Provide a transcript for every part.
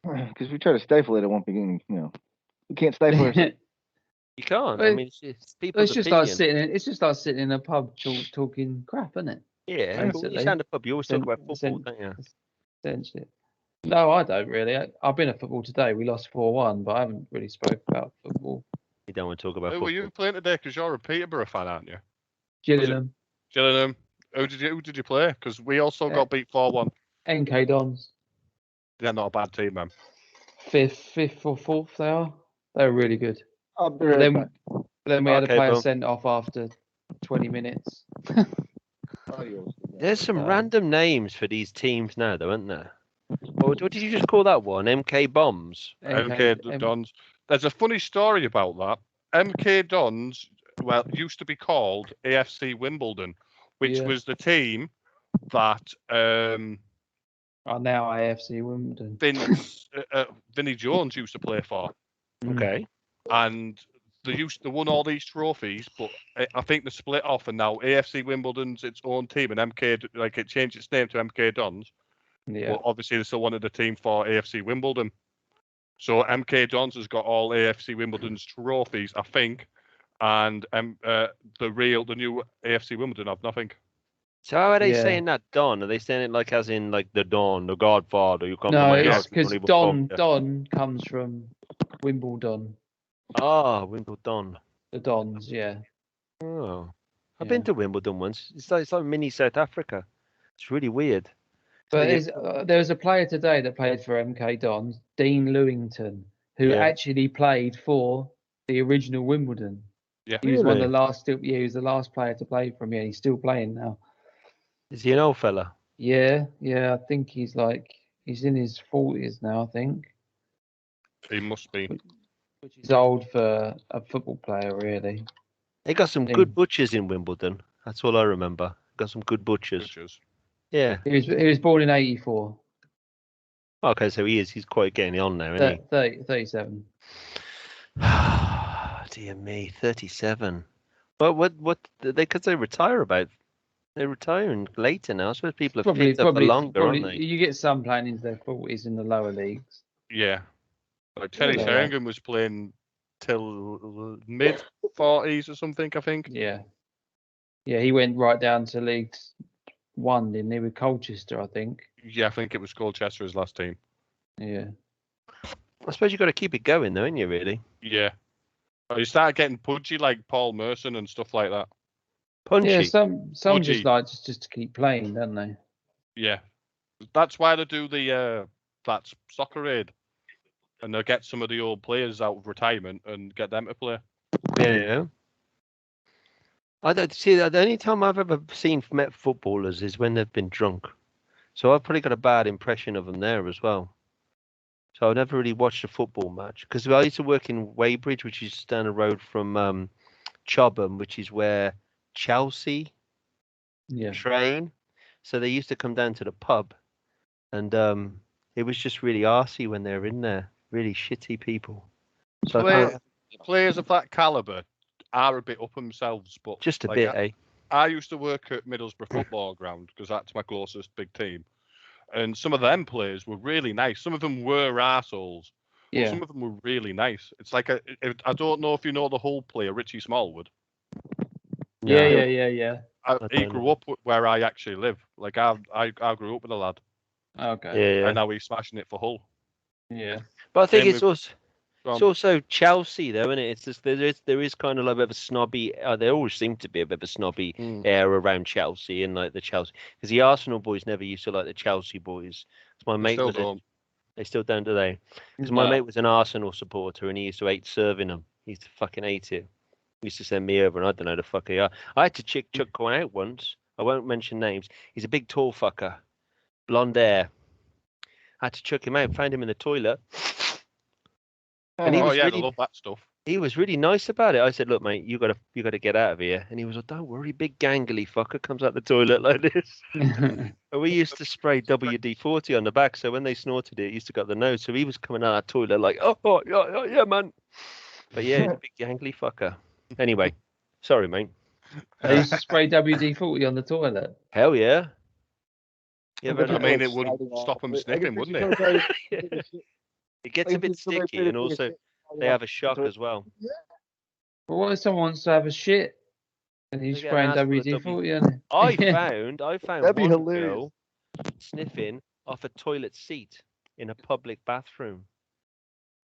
Because we try to stifle it at one beginning, we can't stifle ourselves. You can't. Well, I mean, it's people's it's just opinion. like sitting in a pub talking crap, isn't it? Yeah, but when you stand up, you always talk about football, don't you? Essentially. No, I don't really. I've been at football today. We lost 4-1, but I haven't really spoke about football. You don't want to talk about football. Were you playing today? Because you're a Peterborough fan, aren't you? Gillingham. Who did you play? Because we also got beat 4-1. NK Dons. They're not a bad team, man. Fifth or fourth they are. They're really good. Then we had a player sent off after 20 minutes. There's some random names for these teams now, though, aren't there? What did you just call that one? MK Bombs? MK Dons. There's a funny story about that. MK Dons, used to be called AFC Wimbledon, which was the team that are now AFC Wimbledon. Vinnie Jones used to play for. Okay. And they won all these trophies, but I think they split off, and now AFC Wimbledon's its own team, and it changed its name to MK Dons. Yeah. But obviously they still wanted a team for AFC Wimbledon. So MK Dons has got all AFC Wimbledon's trophies, I think, and the new AFC Wimbledon have nothing. So how are they saying that Don? Are they saying it like as in like the Don, the Godfather? You come no, it's because Don comes from Wimbledon. Ah, Wimbledon. The Dons, yeah. Oh, I've been to Wimbledon once. It's like mini South Africa. It's really weird. But there was a player today that played for MK Dons, Dean Lewington, who actually played for the original Wimbledon. Yeah, he was one of the last. He was the last player to play for him. Yeah, he's still playing now. Is he an old fella? Yeah. I think he's in his 40s now. I think he must be. Which is old for a football player, really. They got some good butchers in Wimbledon. That's all I remember. Got some good butchers. Yeah. He was born in 84. Okay, so he's quite getting on now, isn't he? 37. Dear me, 37. But what because they retire about. They're retiring later now. I suppose people are fit up for longer, aren't they? You get some playing into their 40s in the lower leagues. Yeah. Like Terry Sheringham was playing till mid 40s or something, I think. Yeah. Yeah, he went right down to League One, didn't he, with Colchester, I think. Yeah, I think it was Colchester his last team. Yeah. I suppose you've got to keep it going, though, ain't you, really? Yeah. You start getting pudgy like Paul Merson and stuff like that. Punchy? Yeah, some just like just to keep playing, don't they? Yeah. That's why they do the that soccer aid. And they'll get some of the old players out of retirement and get them to play. Yeah. I don't see that. The only time I've ever met footballers is when they've been drunk. So I've probably got a bad impression of them there as well. So I've never really watched a football match because I used to work in Weybridge, which is down the road from Chobham, which is where Chelsea train. So they used to come down to the pub, and it was just really arsey when they were in there. Really shitty people. So players of that calibre are a bit up themselves, but just a bit, eh? I used to work at Middlesbrough football ground because that's my closest big team, and some of them players were really nice. Some of them were arseholes. Yeah. Some of them were really nice. It's like I don't know if you know the Hull player Richie Smallwood. No. Yeah. He grew up where I actually live. Like I grew up with a lad. Okay. Yeah. And now he's smashing it for Hull. Yeah. But I think it's also Chelsea, though, isn't it? It's just there is kind of like a bit of a snobby. There always seemed to be a bit of a snobby air around Chelsea and like the Chelsea, because the Arsenal boys never used to like the Chelsea boys. My mate they still don't, do they? Because my mate was an Arsenal supporter and he used to hate serving them. He used to fucking hate it. He used to send me over and I don't know the fuck he are. I had to chuck one out once. I won't mention names. He's a big tall fucker, blonde hair. I had to chuck him out. Found him in the toilet. And he was I love that stuff. He was really nice about it. I said, "Look, mate, you gotta get out of here." And he was like, "Don't worry, big gangly fucker comes out the toilet like this." And we used to spray WD-40 on the back, so when they snorted it used to go up the nose. So he was coming out of the toilet like, "Oh, yeah, man." But yeah, he's a big gangly fucker. Anyway, sorry, mate. They used to spray WD-40 on the toilet. Hell yeah. Yeah, I mean, it would stop them sniffing, wouldn't it? It gets a bit sticky, and also they have a shock as well. Yeah. But what if someone wants to have a shit and he's spraying WD-40 on it? I found That'd be one hilarious. girl sniffing off a toilet seat in a public bathroom.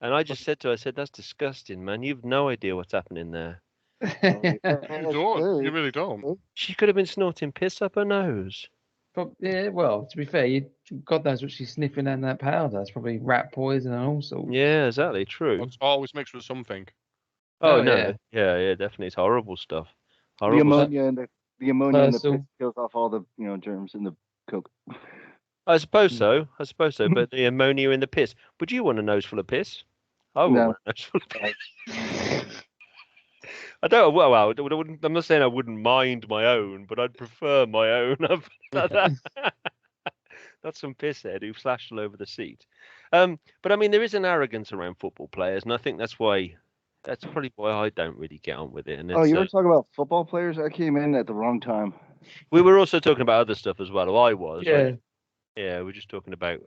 And I just said to her, I said, that's disgusting, man. You've no idea what's happening there. You don't. You really don't. She could have been snorting piss up her nose. But yeah, well, to be fair, God knows what she's sniffing in that powder. It's probably rat poison and all sorts. Yeah, exactly. True. It's always mixed with something. Oh, no. Yeah, definitely. It's horrible stuff. The ammonia and the piss kills off all the germs in the Coke. I suppose so. But the ammonia in the piss. Would you want a nose full of piss? I would want a nose full of piss. I don't. Well, I'm not saying I wouldn't mind my own, but I'd prefer my own. Not some pisshead who flashed all over the seat. But I mean, there is an arrogance around football players, and I think that's probably why I don't really get on with it. And you were talking about football players? I came in at the wrong time. We were also talking about other stuff as well. I was. Yeah. Right? Yeah, we're just talking about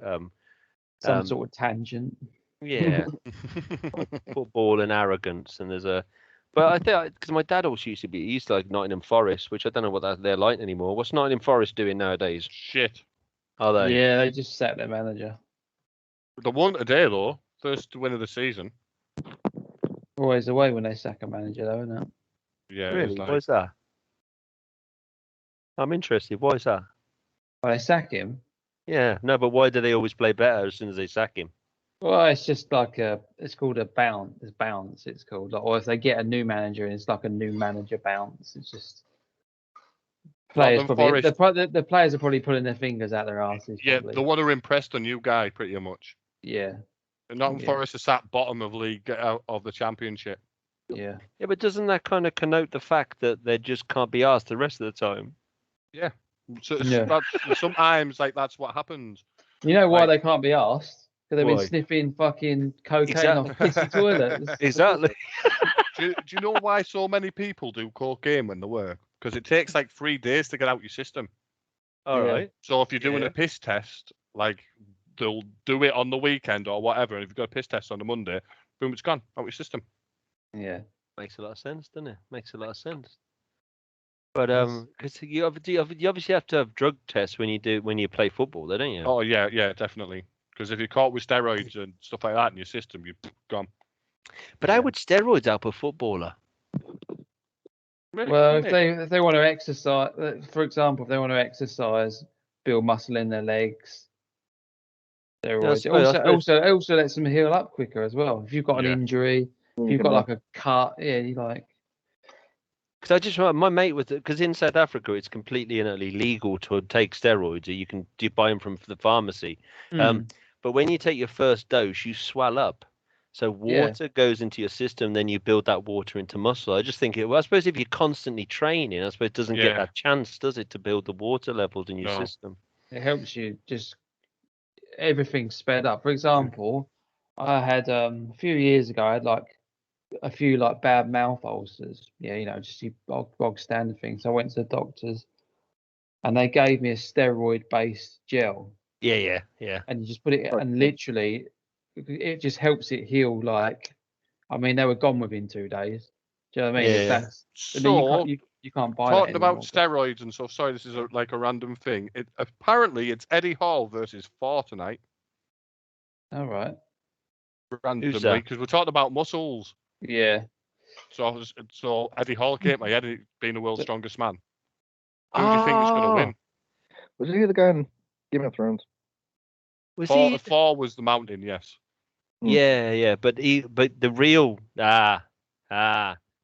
some sort of tangent. Yeah, football and arrogance, and but I think because my dad also used to like Nottingham Forest, which I don't know what they're like anymore. What's Nottingham Forest doing nowadays? Shit. Are they? Yeah, they just sacked their manager. They won today though, first win of the season. Always the way when they sack a manager, though, isn't it? Yeah. Really? Why is that? I'm interested. Why is that? Well, they sack him. Yeah, no, but why do they always play better as soon as they sack him? Well, it's just like it's called a bounce. It's bounce. It's called, or if they get a new manager and it's like a new manager bounce. It's just players probably the players are probably pulling their fingers out their asses. Yeah, probably. they want to impress the new guy pretty much. Yeah. And Nottingham Forest are sat bottom of league, get out of the championship. Yeah. Yeah, but doesn't that kind of connote the fact that they just can't be asked the rest of the time? Yeah. So sometimes that's what happens. You know why they can't be asked? Because they've been sniffing fucking cocaine off pissy toilets. Exactly. do you know why so many people do cocaine when they work? Because it takes like 3 days to get out your system. All right. So if you're doing a piss test, like they'll do it on the weekend or whatever, and if you've got a piss test on the Monday, boom, it's gone out your system. Yeah. Makes a lot of sense, doesn't it? Makes a lot of sense. But because you obviously have to have drug tests when you play football, don't you? Oh yeah, definitely. Because if you're caught with steroids and stuff like that in your system, you're gone. But how would steroids help a footballer? Well, if they want to exercise, for example, if they want to exercise, build muscle in their legs, steroids. Also lets them heal up quicker as well. If you've got an injury, if you've got like a cut, Because I just remember my mate because in South Africa it's completely and utterly legal to take steroids. You buy them from the pharmacy. But when you take your first dose, you swell up. So water goes into your system, then you build that water into muscle. I just think I suppose if you're constantly training, I suppose it doesn't get that chance, does it, to build the water levels in your system? It helps you just everything sped up. For example, I had a few years ago, I had like a few like bad mouth ulcers. Yeah, just your bog standard thing. So I went to the doctors, and they gave me a steroid-based gel. Yeah. And you just put it, and literally, it just helps it heal. Like, I mean, they were gone within 2 days. Do you know what I mean? Yeah. So you can't buy talking that about steroids and stuff. Sorry, this is like a random thing. Apparently, it's Eddie Hall versus Thor tonight. All right. Randomly, because we're talking about muscles. Yeah. So Eddie Hall came my head, being the world's strongest man. Who do you think is going to win? Was he the guy in Game of Thrones? Thor was the mountain, yes. Yeah, but the real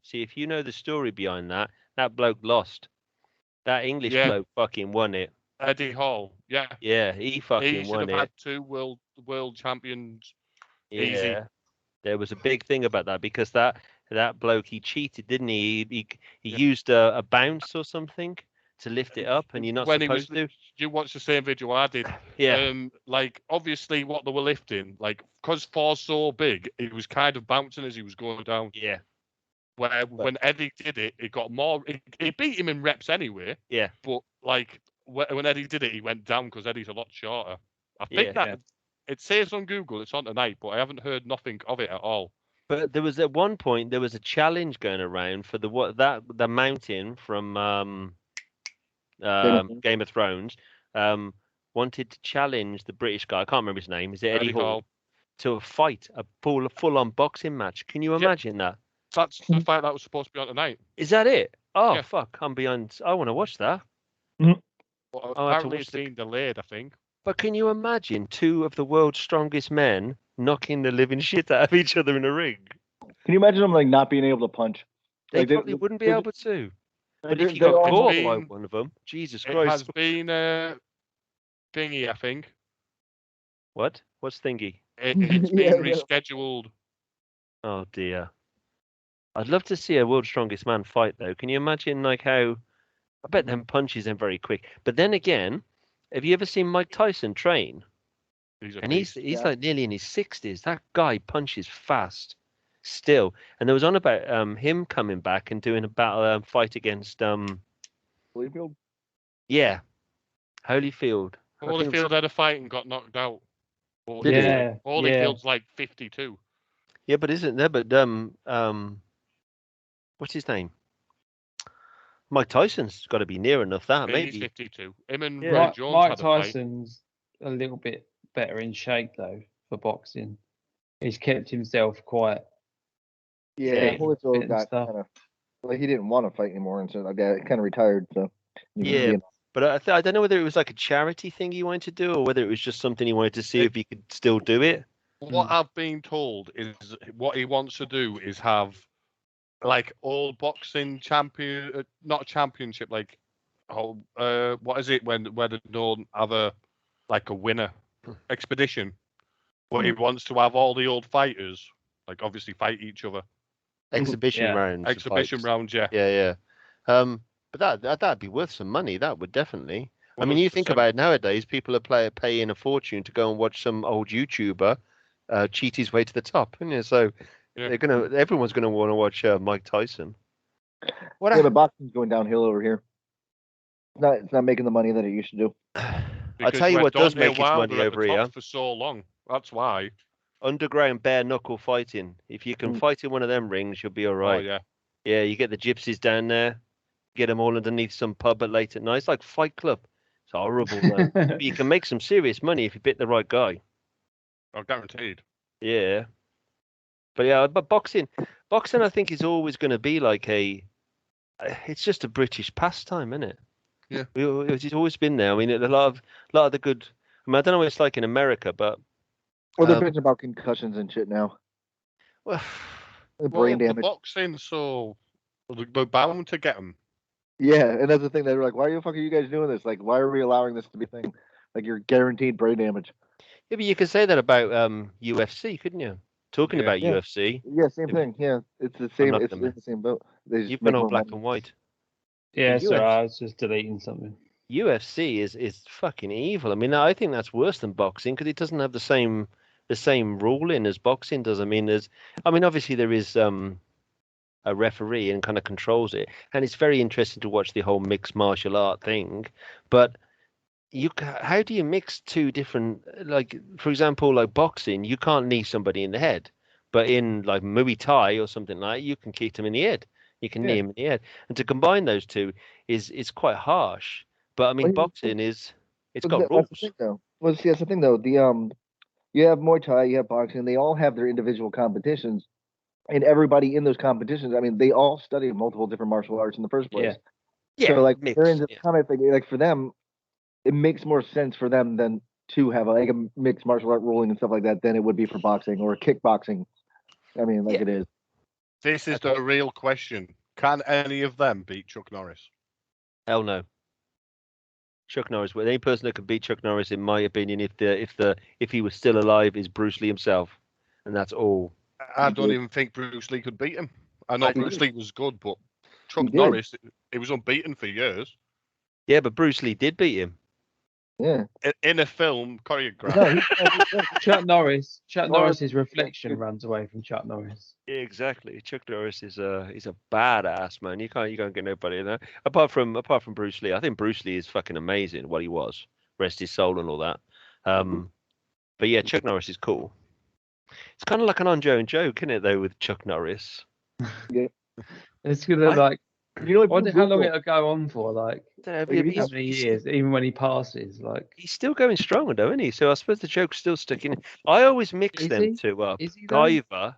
see, if you know the story behind that bloke lost. That English bloke fucking won it. Eddie Hall, yeah, he fucking won it. He should have had 2 world champions. Yeah, easy. There was a big thing about that because that bloke, he cheated, didn't he? He used a bounce or something to lift it up, and you're not supposed to. You watched the same video I did. Yeah. Like obviously what they were lifting, like because Thor's so big, it was kind of bouncing as he was going down. Yeah. When Eddie did it, it got more. It beat him in reps anyway. Yeah. But like when Eddie did it, he went down because Eddie's a lot shorter. I think it says on Google it's on tonight, but I haven't heard nothing of it at all. But there was at one point there was a challenge going around for the mountain from Game of Thrones wanted to challenge the British guy. I can't remember his name. Is it Eddie Hall? To a fight, a full-on boxing match. Can you imagine that? That's the fight that was supposed to be on tonight. Is that it? Oh fuck! I'm behind. I want to watch that. Well, apparently it's been delayed, I think. But can you imagine two of the world's strongest men knocking the living shit out of each other in a ring? Can you imagine them like not being able to punch? They like, probably wouldn't be able to. But if you got caught by one of them, Jesus Christ! It has been thingy, I think. What? What's thingy? It's been rescheduled. Oh dear. I'd love to see a world's strongest man fight though. Can you imagine like how? I bet them punches are very quick. But then again, have you ever seen Mike Tyson train? He's like nearly in his 60s. That guy punches fast still. And there was on about him coming back and doing a battle fight against Holyfield? Yeah. Holyfield. Holyfield had a fight and got knocked out. Holyfield's like 52. Yeah, but isn't there? But what's his name? Mike Tyson's got to be near enough that maybe. He's 52. Him and Roy Jones Mike had a Tyson's a little bit better in shape though for boxing. He's kept himself quite. Yeah, Holyfield got kind of like he didn't want to fight anymore and so like that. Kind of retired. So but I don't know whether it was like a charity thing he wanted to do or whether it was just something he wanted to see if he could still do it. What I've been told is what he wants to do is have like all boxing not championship, like what is it when they don't have a winner expedition? But he wants to have all the old fighters like obviously fight each other. Exhibition rounds. Exhibition rounds, yeah. Yeah. But that'd be worth some money. That would definitely. I mean, you think about it nowadays, people are paying a fortune to go and watch some old YouTuber cheat his way to the top, isn't it? So everyone's gonna want to watch Mike Tyson. The boxing's going downhill over here. It's not making the money that it used to do. I tell you what does make its money over here for so long. That's why. Underground bare knuckle fighting. If you can fight in one of them rings, you'll be all right. Oh, yeah. Yeah, you get the gypsies down there, get them all underneath some pub at late at night. It's like Fight Club. It's horrible, man. But you can make some serious money if you bit the right guy. Oh, guaranteed. Yeah. But boxing, I think is always going to be like it's just a British pastime, isn't it? Yeah. It's always been there. I mean, a lot of the good. I mean, I don't know what it's like in America, but. Well, they're bitching about concussions and shit now. Well, the brain damage. The boxing, so they're bound to get them. Yeah, and that's the thing. They were like, "Why the fuck are you guys doing this? Like, why are we allowing this to be a thing? Like, you're guaranteed brain damage." Yeah, but you could say that about UFC, couldn't you? Talking about UFC. Yeah, same thing. Yeah, it's the same. It's in the same boat. You've been on black and white. Yeah, sorry, I was just deleting something. UFC is fucking evil. I mean, I think that's worse than boxing because it doesn't have the same ruling as boxing does. I mean, obviously there is a referee and kind of controls it, and it's very interesting to watch the whole mixed martial art thing. But how do you mix two different, like for example, like boxing, you can't knee somebody in the head, but in like Muay Thai or something like that, you can kick them in the head. You can knee him in the head, and to combine those two is quite harsh. But I mean, boxing it's got rules. That's the thing, though. Well, see, that's the thing, though. You have Muay Thai, you have boxing. They all have their individual competitions, and everybody in those competitions. I mean, they all study multiple different martial arts in the first place. Yeah. So like, they're in this kind of thing. Like for them, it makes more sense for them than to have like a mixed martial art ruling and stuff like that than it would be for boxing or kickboxing. I mean, like it is. This is the real question. Can any of them beat Chuck Norris? Hell no. Chuck Norris. Well, any person that could beat Chuck Norris, in my opinion, if he was still alive, is Bruce Lee himself, and that's all. I don't even think Bruce Lee could beat him. I know Bruce Lee was good, but Chuck Norris, he was unbeaten for years. Yeah, but Bruce Lee did beat him. Yeah. In a film choreographed. No, Chuck Norris's reflection runs away from Chuck Norris. Yeah, exactly. Chuck Norris is he's a badass, man. You can't get nobody in there. Apart from Bruce Lee. I think Bruce Lee is fucking amazing. What he was. Rest his soul and all that. But yeah, Chuck Norris is cool. It's kind of like an ongoing joke, isn't it, though, with Chuck Norris? Yeah. It's gonna like, you know, I wonder how long it'll go on for. Like, Don't know, how many years, even when he passes. Like, he's still going strong, though, isn't he? So I suppose the joke's still sticking. I always mix Is them he? two up. Is he though? Guyver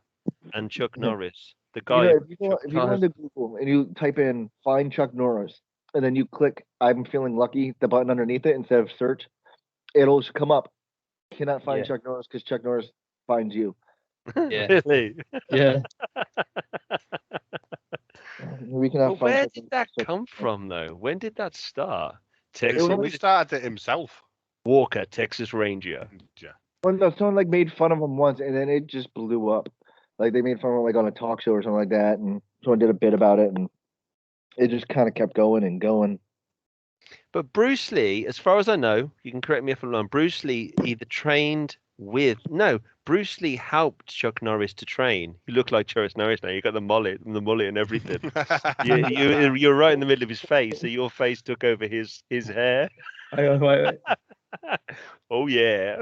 and Chuck Norris. The You guy. know, if you go into Google and you type in "find Chuck Norris" and then you click "I'm feeling lucky," the button underneath it instead of search, it'll come up. Cannot find Chuck Norris because Chuck Norris finds you. Yeah. Really? Yeah. We cannot But where did that come from, though? When did that start? He probably started it himself. Walker, Texas Ranger. Yeah. Well, no, someone like made fun of him once, and then it just blew up. Like they made fun of him like on a talk show or something like that, and someone did a bit about it, and it just kind of kept going and going. But Bruce Lee, as far as I know, you can correct me if I'm wrong. Bruce Lee either trained with Bruce Lee helped Chuck Norris to train. You look like Chuck Norris now. You got the mullet and everything. You're right in the middle of his face, so your face took over his hair. Wait. Oh yeah.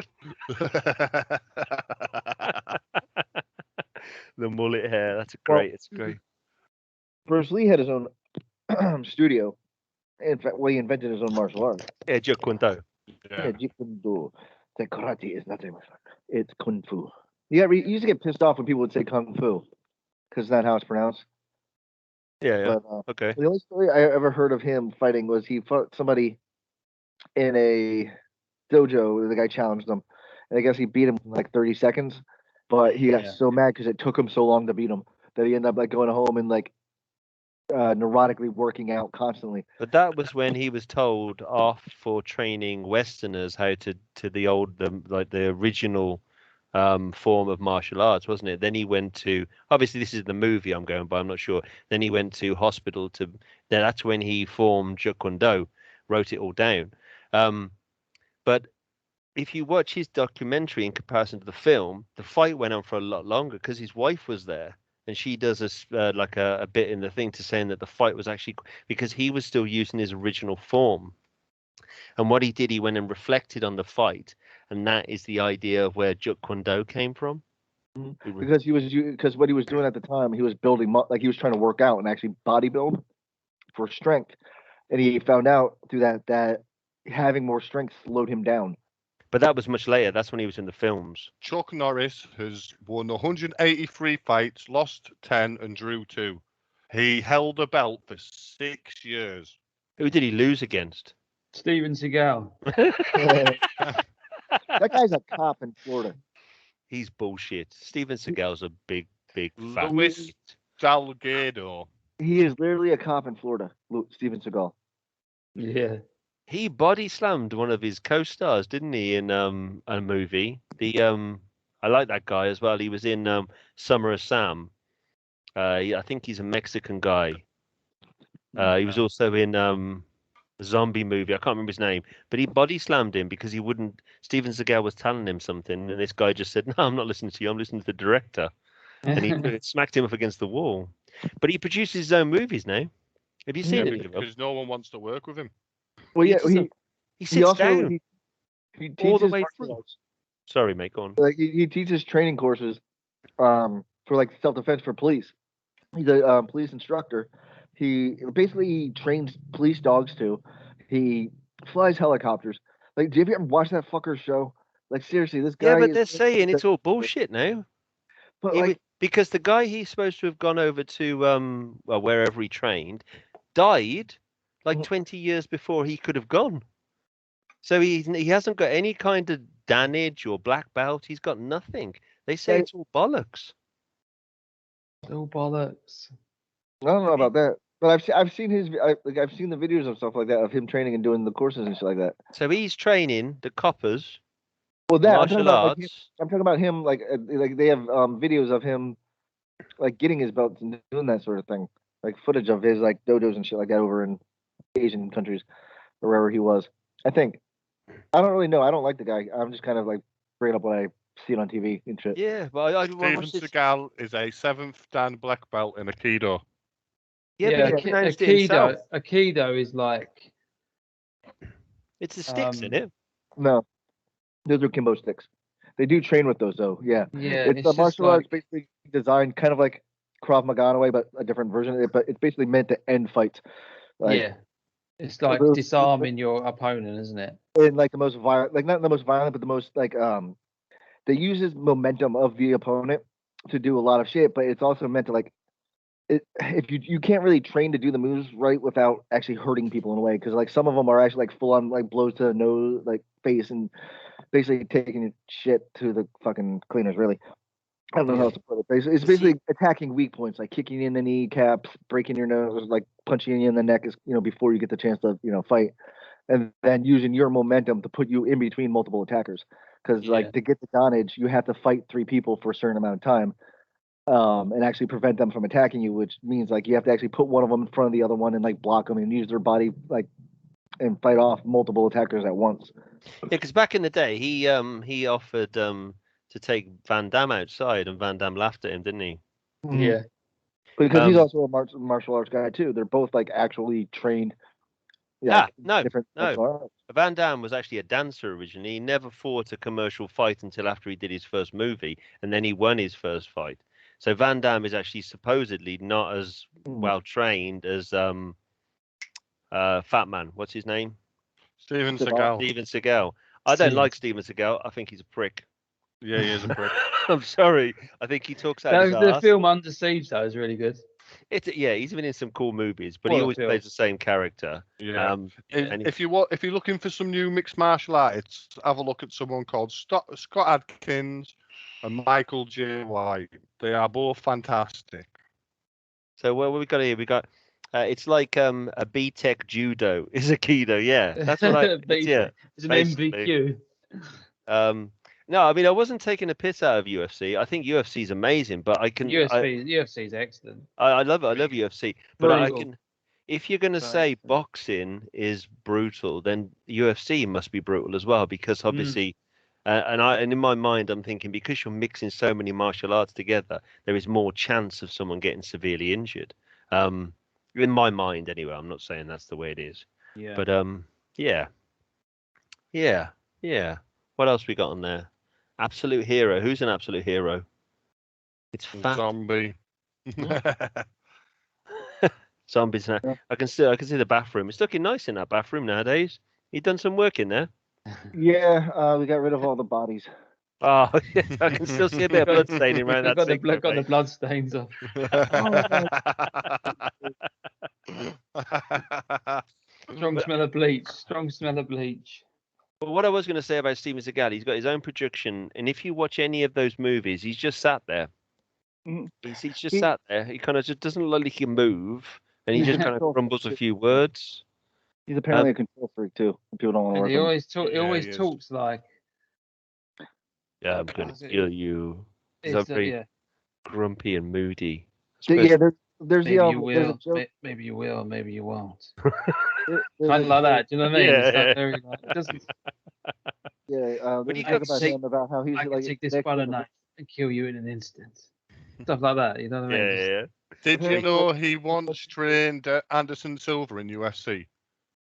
The mullet hair. That's great. It's great. Bruce Lee had his own studio. In fact, he invented his own martial art. Yeah, Jeet Kune Do. Yeah, Jeet Kune Do. The karate is nothing, my son. It's kung fu. Yeah, you used to get pissed off when people would say kung fu because it's not how it's pronounced. Yeah. But, Okay. The only story I ever heard of him fighting was he fought somebody in a dojo. The guy challenged him, and I guess he beat him in like 30 seconds. But he got so mad because it took him so long to beat him that he ended up like going home and like neurotically working out constantly. But that was when he was told off for training Westerners how to the original form of martial arts, wasn't it? Then he went to, obviously this is the movie I'm going by, I'm not sure. Then he went to hospital that's when he formed Jeet Kune Do, wrote it all down. But if you watch his documentary in comparison to the film, the fight went on for a lot longer because his wife was there. And she does a bit in the thing to saying that the fight was actually because he was still using his original form. And what he did, he went and reflected on the fight, and that is the idea of where Jeet Kune Do came from. Because what he was doing at the time, he was building like he was trying to work out and actually bodybuild for strength, and he found out through that having more strength slowed him down. But that was much later. That's when he was in the films. Chuck Norris has won 183 fights, lost 10, and drew 2. He held a belt for 6 years. Who did he lose against? Steven Seagal. That guy's a cop in Florida. He's bullshit. Steven Seagal's a big fat. Luis Salgado. He is literally a cop in Florida. Steven Seagal. Yeah. He body slammed one of his co-stars, didn't he, in a movie? I like that guy as well. He was in Summer of Sam. I think he's a Mexican guy. He was also in a zombie movie. I can't remember his name, but he body slammed him because he wouldn't. Steven Seagal was telling him something, and this guy just said, "No, I'm not listening to you. I'm listening to the director." And he smacked him up against the wall. But he produces his own movies now. Have you seen it? Because no one wants to work with him. Well, yeah, he sits down he all the teaches way through. Sorry, mate, go on. Like he teaches training courses for like self-defense for police. He's a police instructor. He basically trains police dogs too. He flies helicopters. Like, do you ever watch that fucker show? Like, seriously, this guy. Yeah, but they're saying it's all bullshit now. But because the guy he's supposed to have gone over to wherever he trained died like 20 years before he could have gone. So he hasn't got any kind of damage or black belt. He's got nothing. They say it's all bollocks. It's all bollocks. I don't know about that, but I've seen I've seen the videos and stuff like that of him training and doing the courses and shit like that. So he's training the coppers. Well, that martial arts. I'm talking about him like they have videos of him like getting his belts and doing that sort of thing, like footage of his like dojos and shit like that over in Asian countries or wherever he was. I think. I don't really know. I don't like the guy. I'm just kind of like bringing up what I see it on TV and shit. Yeah, but I Steven watched this. Seagal is a 7th Dan black belt in Aikido. Yeah, but he pronounced it himself. Aikido is like It's the sticks in it. No, those are Kimbo sticks. They do train with those though. Yeah, yeah. it's a martial arts basically designed kind of like Krav Maga in a way, but a different version of it. But it's basically meant to end fights. Like, yeah, it's like disarming your opponent, isn't it? And like the most violent, like not the most violent, but the most like that uses momentum of the opponent to do a lot of shit. But it's also meant to like if you can't really train to do the moves right without actually hurting people in a way, because like some of them are actually like full on like blows to the nose, like face, and basically taking shit to the fucking cleaners. Really, I don't know how else to put it. It's basically attacking weak points, like kicking you in the kneecaps, breaking your nose, like punching you in the neck, is before you get the chance to fight, and then using your momentum to put you in between multiple attackers. Because like to get the advantage, you have to fight 3 people for a certain amount of time. And actually prevent them from attacking you, which means like you have to actually put one of them in front of the other one and like block them and use their body like and fight off multiple attackers at once. Yeah, because back in the day, he offered to take Van Damme outside, and Van Damme laughed at him, didn't he? Yeah, because he's also a martial arts guy too. They're both like actually trained. No. Van Damme was actually a dancer originally. He never fought a commercial fight until after he did his first movie, and then he won his first fight. So Van Damme is actually supposedly not as well trained as Fat Man. What's his name? Steven Seagal. Steven Seagal. I don't like Steven Seagal. I think he's a prick. Yeah, he is a prick. I'm sorry. I think he talks out his the ass. film Under Siege though is really good. He's been in some cool movies, but he always plays the same character. Yeah. If you're looking for some new mixed martial arts, have a look at someone called Scott Adkins and Michael J. White. They are both fantastic. So what we got here? We got it's like a B-Tech judo is Aikido. Yeah, that's what it's an MBQ. No, I mean I wasn't taking a piss out of UFC. I think UFC is amazing, but I can UFC is excellent. I love it. I love UFC, but I can. If you're going to say boxing is brutal, then UFC must be brutal as well, because obviously, and in my mind, I'm thinking because you're mixing so many martial arts together, there is more chance of someone getting severely injured. In my mind, anyway. I'm not saying that's the way it is. Yeah. But yeah. What else we got on there? Absolute hero. Who's an absolute hero? It's Fat Zombie. Zombies now. I can see the bathroom. It's looking nice in that bathroom nowadays. You done some work in there? Yeah, we got rid of all the bodies. Oh, yeah, I can still see a bit of blood staining around that. Got the blood stains off. Strong smell of bleach. But what I was going to say about Steven Seagal, he's got his own production, and if you watch any of those movies, he's just sat there. He's just sat there. He kind of just doesn't look like he can move, and he just kind of grumbles a few words. He's apparently a control freak too. People don't want to work. He always talks like. Yeah, I'm going to kill you. He's very grumpy and moody. Yeah, there's maybe you will, maybe you will, maybe you won't. Kind of like that. Do you know what I mean? Yeah, very, like, it doesn't. Yeah, but he about how he's I can take this butter knife and kill you in an instant. Stuff like that. You know what I mean? Yeah. Did you know he once trained Anderson Silva in UFC?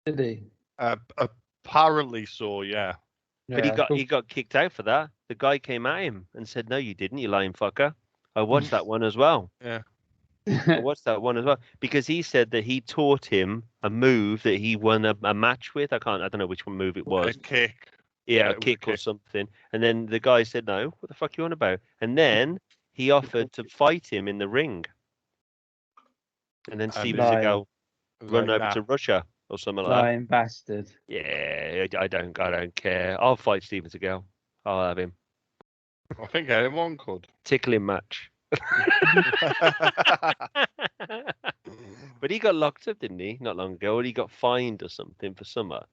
Did he? Apparently so, yeah. But he got kicked out for that. The guy came at him and said, "No, you didn't, you lying fucker." I watched that one as well. Yeah. I watched that one as well because he said that he taught him a move that he won a match with. I don't know which one move it was. A kick. Yeah, a kick or something. And then the guy said, "No, what the fuck are you on about?" And then he offered to fight him in the ring. And then Steven Seagal run over to Russia or something like that. Lying bastard. Yeah, I don't care. I'll fight Steven Seagal. I'll have him. I think anyone could. Tickling match. But he got locked up, didn't he? Not long ago, or he got fined or something for summer.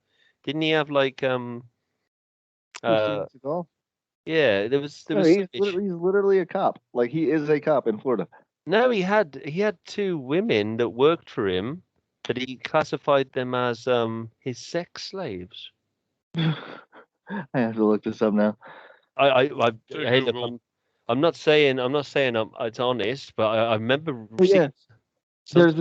Didn't he have like Yeah, there was. He's literally a cop. Like he is a cop in Florida. No, he had 2 women that worked for him, but he classified them as his sex slaves. I have to look this up now. Hey, look, I'm not saying it's honest, but I remember seeing there's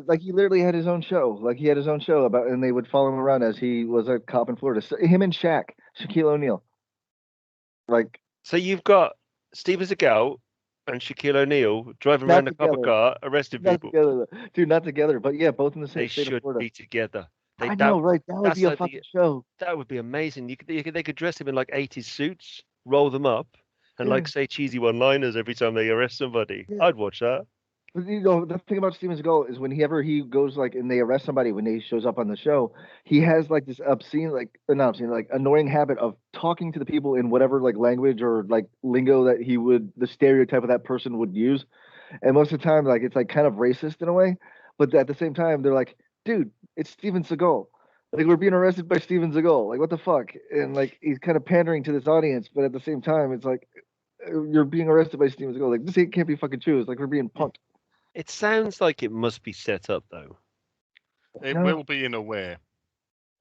like he literally had his own show. Like he had his own show about, and they would follow him around as he was a cop in Florida. So, him and Shaquille O'Neal. Like, so you've got Steven Seagal and Shaquille O'Neal driving around a copper car, arresting people. Together, dude, not together, but yeah, both in the same state of Florida. They should be together. I know, right? That would be a fucking show. That would be amazing. They could dress him in like 80s suits, roll them up, and like say cheesy one-liners every time they arrest somebody. Yeah. I'd watch that. But, the thing about Steven Seagal is whenever he goes like and they arrest somebody when he shows up on the show, he has like this annoying habit of talking to the people in whatever like language or like lingo that the stereotype of that person would use. And most of the time, like it's like kind of racist in a way, but at the same time, they're like, dude, it's Steven Seagal. Like we're being arrested by Steven Seagal. Like what the fuck? And like he's kind of pandering to this audience, but at the same time, it's like you're being arrested by Steven Seagal. Like this can't be fucking true. It's like we're being punked. It sounds like it must be set up though. It will be in a way.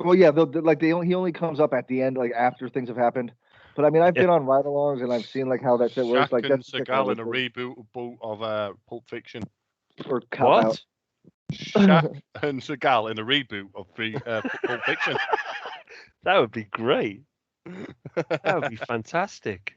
Well, yeah, he only comes up at the end, like after things have happened. But I mean, I've been on ride-alongs and I've seen like how that shit works. Like that's Seagal in a reboot of Pulp Fiction. Or Cop Out. Shaq and Seagal in a reboot of Pulp Fiction. That would be great. That would be fantastic.